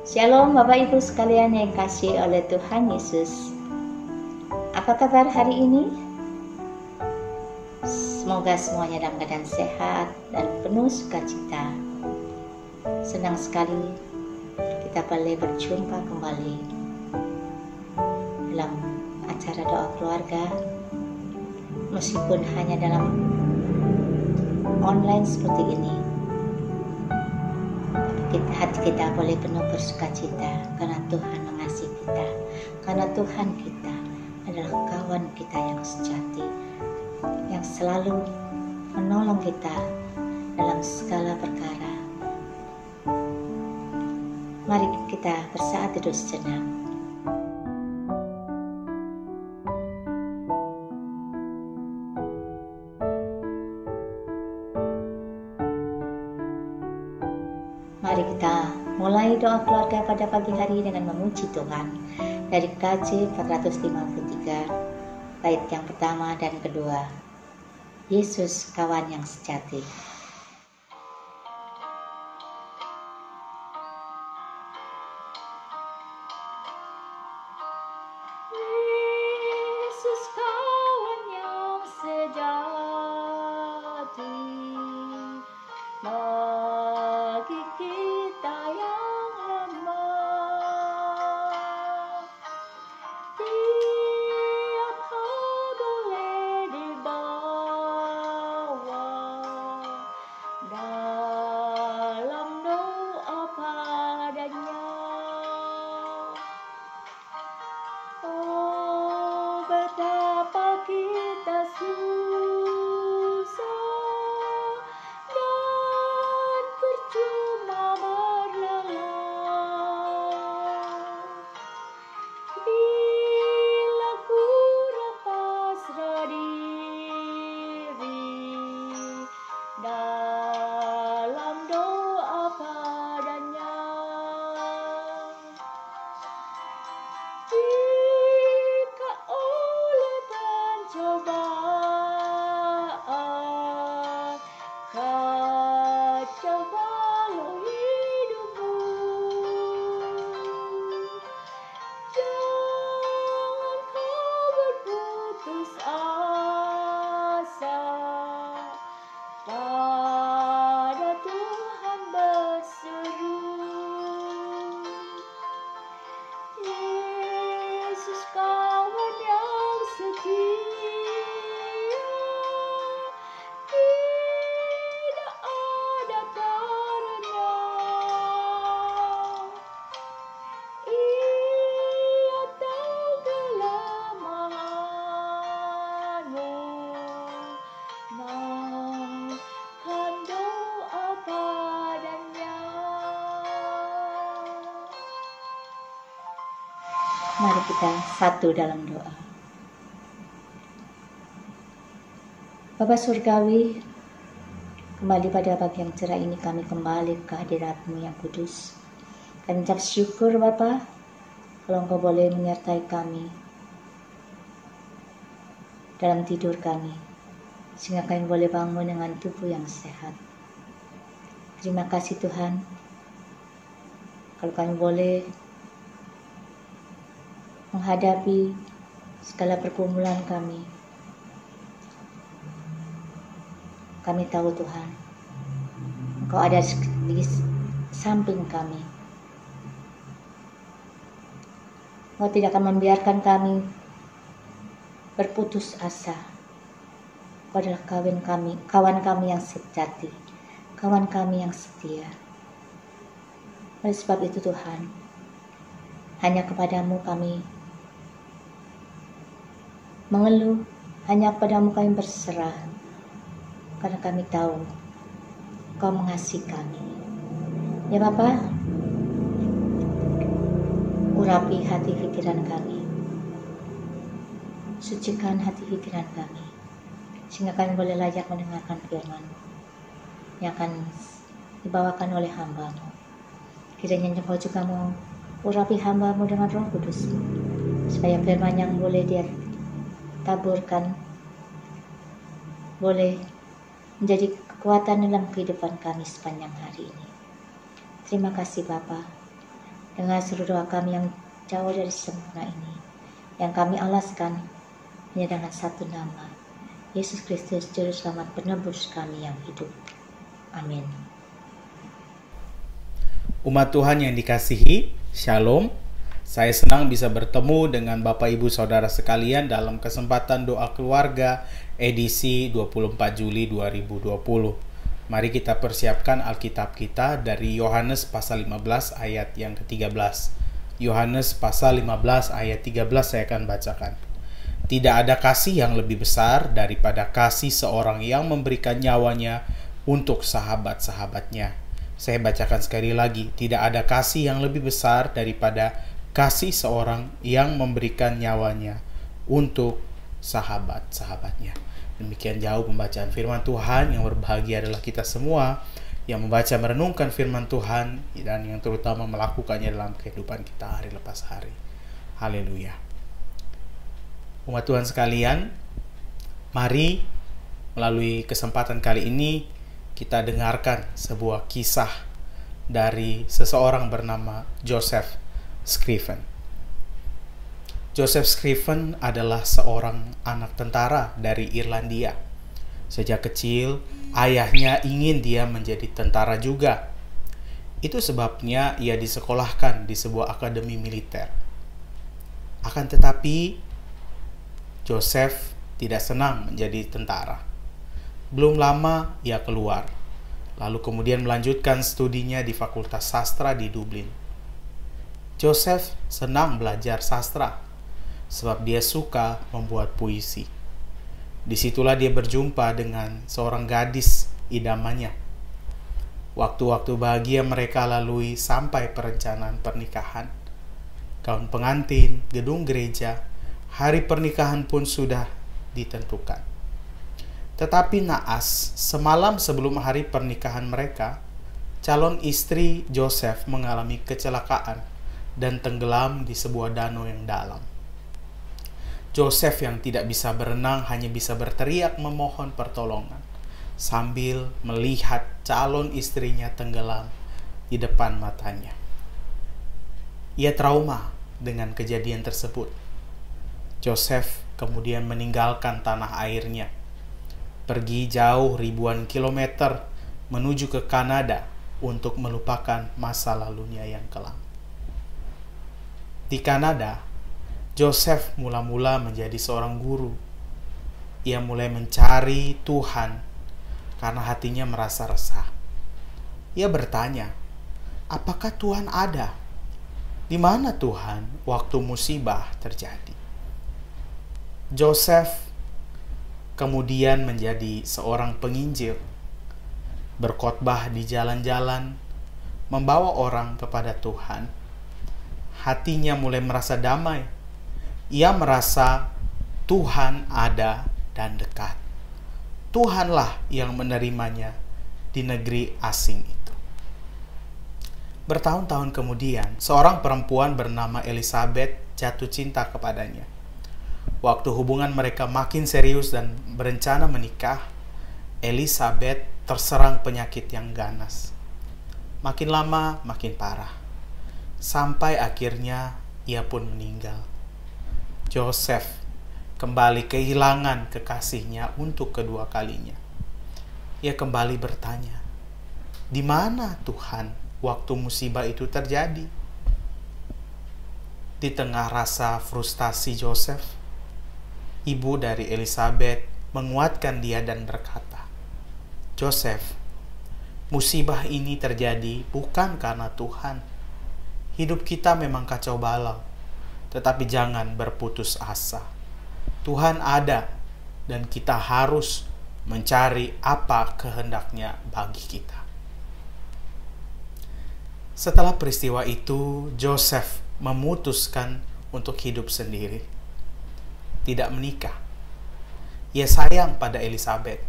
Shalom Bapak Ibu sekalian yang kasih oleh Tuhan Yesus. Apa kabar hari ini? Semoga semuanya dalam keadaan sehat dan penuh sukacita. Senang sekali kita boleh berjumpa kembali dalam acara doa keluarga, meskipun hanya dalam online seperti ini. Hati kita boleh penuh bersukacita karena Tuhan mengasihi kita, karena Tuhan kita adalah kawan kita yang sejati, yang selalu menolong kita dalam segala perkara. Mari kita bersaat teduh sejenak. Mari kita mulai doa keluarga pada pagi hari dengan memuji Tuhan dari KJ 453 bait yang pertama dan kedua. Yesus kawan yang sejati. Yesus kawan yang sejati, bagi kita yang lemah, tiap hal boleh dibawa dalam doa padanya. Oh, betapa kita susah dan percuma berlelah bila kurang pasrah diri dalam doa padanya. Jika oleh pencobaan kacau balau hidupmu, jangan kau berputus asa, pada Tuhan berseru. Yesus kawan yang setia, tidak ada taranya. Ia tahu kelemahanmu, naikkan doa padanya. Mari kita satu dalam doa. Bapa Surgawi, kembali pada pagi yang cerah ini kami kembali ke hadirat-Mu yang kudus. Kami ucap syukur Bapa, kalau Engkau boleh menyertai kami dalam tidur kami, sehingga kami boleh bangun dengan tubuh yang sehat. Terima kasih Tuhan, kalau kami boleh menghadapi segala pergumulan kami. Kami tahu Tuhan, Engkau ada di samping kami. Engkau tidak akan membiarkan kami berputus asa. Engkau adalah kawan kami yang sejati, kawan kami yang setia. Oleh sebab itu Tuhan, hanya kepadamu kami mengeluh, hanya kepadamu kami berserah, karena kami tahu Kau mengasihi kami. Ya Bapa, urapi hati pikiran kami, sucikan hati pikiran kami, sehingga kami boleh layak mendengarkan firman yang akan dibawakan oleh hamba-Mu. Kiranya Engkau juga mau urapi hamba-Mu dengan Roh Kudus, supaya firman yang boleh Dia taburkan boleh menjadi kekuatan dalam kehidupan kami sepanjang hari ini. Terima kasih Bapa. Dengar seluruh doa kami yang jauh dari sempurna ini, yang kami alaskan hanya dengan satu nama, Yesus Kristus, Juru Selamat Penebus kami yang hidup. Amin. Umat Tuhan yang dikasihi, Shalom. Saya senang bisa bertemu dengan Bapak Ibu Saudara sekalian dalam kesempatan doa keluarga edisi 24 Juli 2020. Mari kita persiapkan Alkitab kita dari Yohanes pasal 15 ayat yang ke-13. Yohanes pasal 15 ayat 13 saya akan bacakan. Tidak ada kasih yang lebih besar daripada kasih seorang yang memberikan nyawanya untuk sahabat-sahabatnya. Saya bacakan sekali lagi. Tidak ada kasih yang lebih besar daripada kasih seorang yang memberikan nyawanya untuk sahabat-sahabatnya. Demikian jauh pembacaan firman Tuhan. Yang berbahagia adalah kita semua yang membaca merenungkan firman Tuhan dan yang terutama melakukannya dalam kehidupan kita hari lepas hari. Haleluya. Umat Tuhan sekalian, mari melalui kesempatan kali ini kita dengarkan sebuah kisah dari seseorang bernama Joseph Scriven. Joseph Scriven adalah seorang anak tentara dari Irlandia. Sejak kecil, ayahnya ingin dia menjadi tentara juga. Itu sebabnya ia disekolahkan di sebuah akademi militer. Akan tetapi, Joseph tidak senang menjadi tentara. Belum lama ia keluar, lalu kemudian melanjutkan studinya di Fakultas Sastra di Dublin. Joseph senang belajar sastra, sebab dia suka membuat puisi. Disitulah dia berjumpa dengan seorang gadis idamannya. Waktu-waktu bahagia mereka lalui sampai perencanaan pernikahan. Gaun pengantin, gedung gereja, hari pernikahan pun sudah ditentukan. Tetapi naas, semalam sebelum hari pernikahan mereka, calon istri Joseph mengalami kecelakaan dan tenggelam di sebuah danau yang dalam. Joseph yang tidak bisa berenang hanya bisa berteriak memohon pertolongan sambil melihat calon istrinya tenggelam di depan matanya. Ia trauma dengan kejadian tersebut. Joseph kemudian meninggalkan tanah airnya, pergi jauh ribuan kilometer menuju ke Kanada untuk melupakan masa lalunya yang kelam. Di Kanada, Joseph mula-mula menjadi seorang guru. Ia mulai mencari Tuhan karena hatinya merasa resah. Ia bertanya, apakah Tuhan ada? Di mana Tuhan waktu musibah terjadi? Joseph kemudian menjadi seorang penginjil, berkhotbah di jalan-jalan, membawa orang kepada Tuhan. Hatinya mulai merasa damai. Ia merasa Tuhan ada dan dekat. Tuhanlah yang menerimanya di negeri asing itu. Bertahun-tahun kemudian, seorang perempuan bernama Elizabeth jatuh cinta kepadanya. Waktu hubungan mereka makin serius dan berencana menikah, Elizabeth terserang penyakit yang ganas. Makin lama, makin parah. Sampai akhirnya ia pun meninggal. Joseph kembali kehilangan kekasihnya untuk kedua kalinya. Ia kembali bertanya, di mana Tuhan waktu musibah itu terjadi? Di tengah rasa frustasi Joseph, ibu dari Elizabeth menguatkan dia dan berkata, Joseph, musibah ini terjadi bukan karena Tuhan. Hidup kita memang kacau balau, tetapi jangan berputus asa. Tuhan ada dan kita harus mencari apa kehendaknya bagi kita. Setelah peristiwa itu, Joseph memutuskan untuk hidup sendiri, tidak menikah. Ia sayang pada Elizabeth.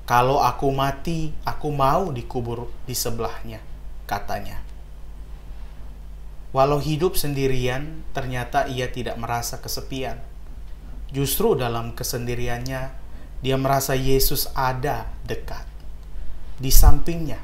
Kalau aku mati, aku mau dikubur di sebelahnya, katanya. Walau hidup sendirian, ternyata ia tidak merasa kesepian. Justru dalam kesendiriannya, dia merasa Yesus ada dekat. Di sampingnya,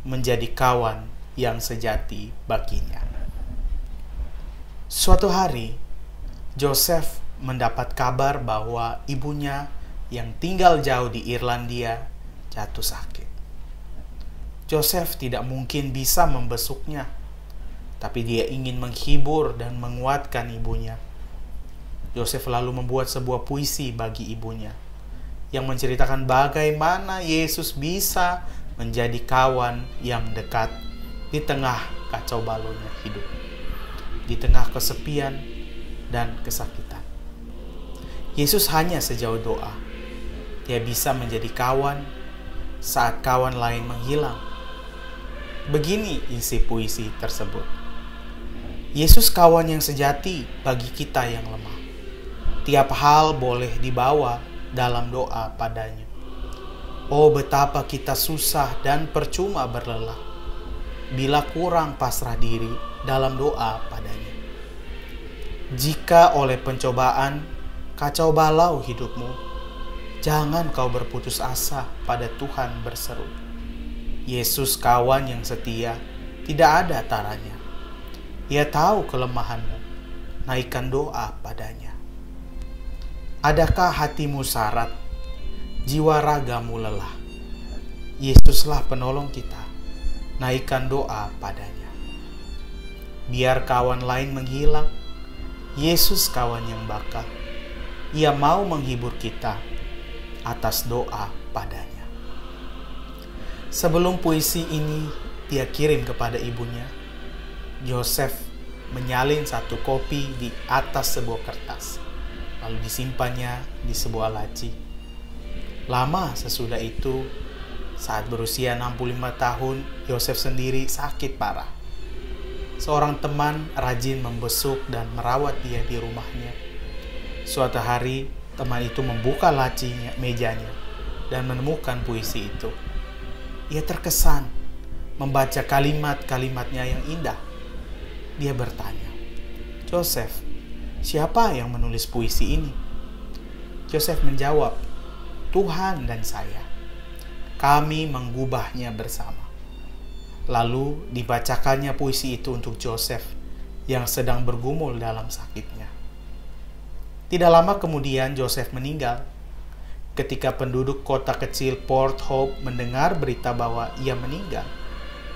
menjadi kawan yang sejati baginya. Suatu hari, Joseph mendapat kabar bahwa ibunya yang tinggal jauh di Irlandia jatuh sakit. Joseph tidak mungkin bisa membesuknya, tapi dia ingin menghibur dan menguatkan ibunya. Joseph lalu membuat sebuah puisi bagi ibunya yang menceritakan bagaimana Yesus bisa menjadi kawan yang dekat di tengah kacau balaunya hidup, di tengah kesepian dan kesakitan. Yesus hanya sejauh doa. Dia bisa menjadi kawan saat kawan lain menghilang. Begini isi puisi tersebut. Yesus kawan yang sejati bagi kita yang lemah. Tiap hal boleh dibawa dalam doa padanya. Oh, betapa kita susah dan percuma berlelah bila kurang pasrah diri dalam doa padanya. Jika oleh pencobaan kacau balau hidupmu, jangan kau berputus asa pada Tuhan berseru. Yesus kawan yang setia, tidak ada taranya. Ia tahu kelemahanmu, naikkan doa padanya. Adakah hatimu syarat, jiwa ragamu lelah? Yesuslah penolong kita, naikkan doa padanya. Biar kawan lain menghilang, Yesus kawan yang bakal. Ia mau menghibur kita atas doa padanya. Sebelum puisi ini dia kirim kepada ibunya, Joseph menyalin satu kopi di atas sebuah kertas, lalu disimpannya di sebuah laci. Lama sesudah itu, saat berusia 65 tahun, Joseph sendiri sakit parah. Seorang teman rajin membesuk dan merawat dia di rumahnya. Suatu hari, teman itu membuka lacinya, mejanya, dan menemukan puisi itu. Ia terkesan membaca kalimat-kalimatnya yang indah. Dia bertanya, "Joseph, siapa yang menulis puisi ini?" Joseph menjawab, "Tuhan dan saya. Kami menggubahnya bersama." Lalu dibacakannya puisi itu untuk Joseph yang sedang bergumul dalam sakitnya. Tidak lama kemudian Joseph meninggal. Ketika penduduk kota kecil Port Hope mendengar berita bahwa ia meninggal,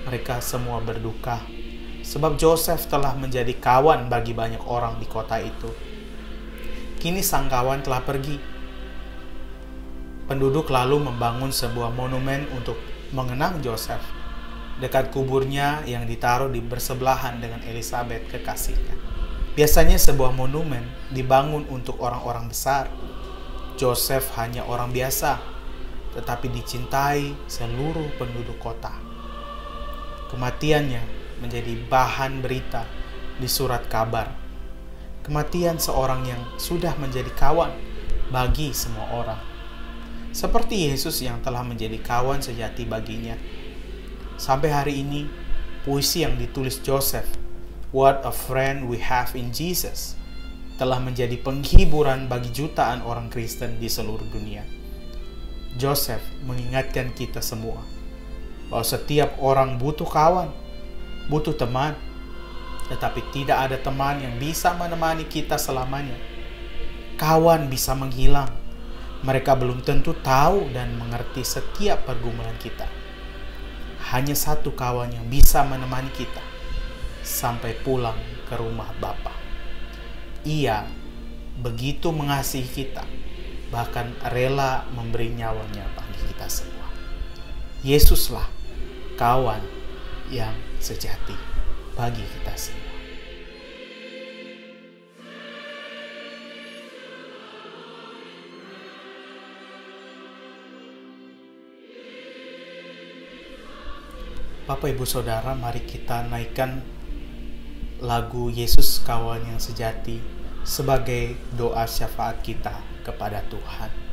mereka semua berduka sebab Joseph telah menjadi kawan bagi banyak orang di kota itu. Kini sang kawan telah pergi. Penduduk lalu membangun sebuah monumen untuk mengenang Joseph dekat kuburnya yang ditaruh di bersebelahan dengan Elizabeth kekasihnya. Biasanya sebuah monumen dibangun untuk orang-orang besar. Joseph hanya orang biasa, tetapi dicintai seluruh penduduk kota. Kematiannya menjadi bahan berita di surat kabar. Kematian seorang yang sudah menjadi kawan bagi semua orang. Seperti Yesus yang telah menjadi kawan sejati baginya. Sampai hari ini, puisi yang ditulis Joseph, "What a Friend We Have in Jesus," telah menjadi penghiburan bagi jutaan orang Kristen di seluruh dunia. Joseph mengingatkan kita semua bahwa setiap orang butuh kawan, butuh teman, tetapi tidak ada teman yang bisa menemani kita selamanya. Kawan bisa menghilang. Mereka belum tentu tahu dan mengerti setiap pergumulan kita. Hanya satu kawan yang bisa menemani kita sampai pulang ke rumah Bapa. Ia begitu mengasihi kita, bahkan rela memberi nyawanya bagi kita semua. Yesuslah kawan yang sejati bagi kita semua. Bapak Ibu Saudara, mari kita naikkan lagu Yesus Kawan yang Sejati sebagai doa syafaat kita kepada Tuhan.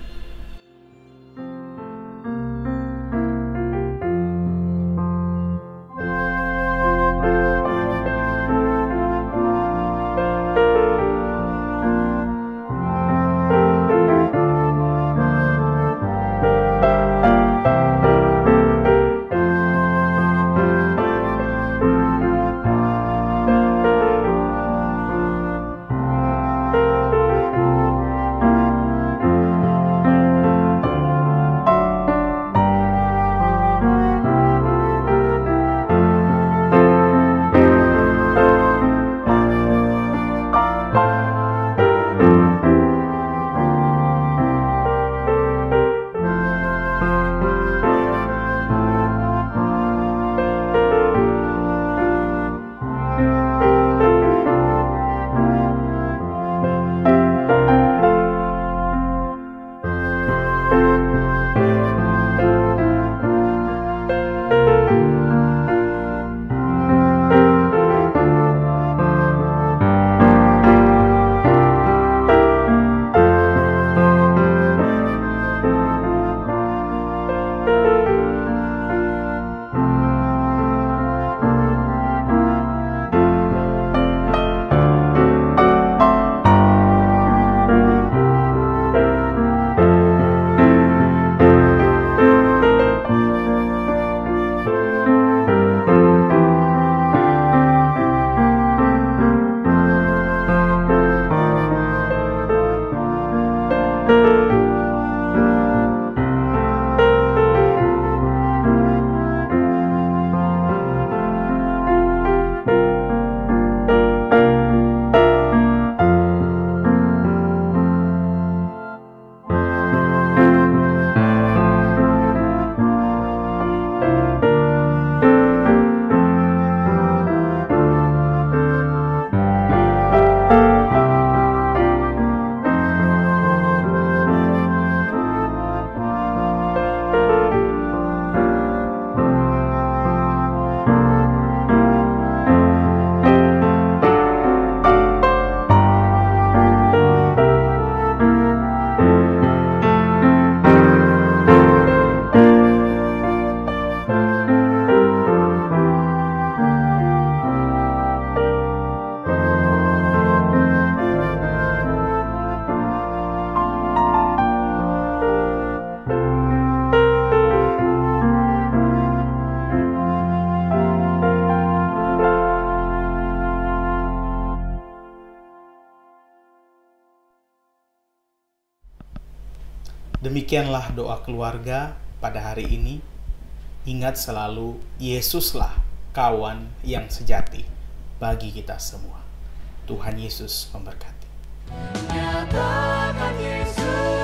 Demikianlah doa keluarga pada hari ini. Ingat selalu, Yesuslah kawan yang sejati bagi kita semua. Tuhan Yesus memberkati. Nyatakan Yesus.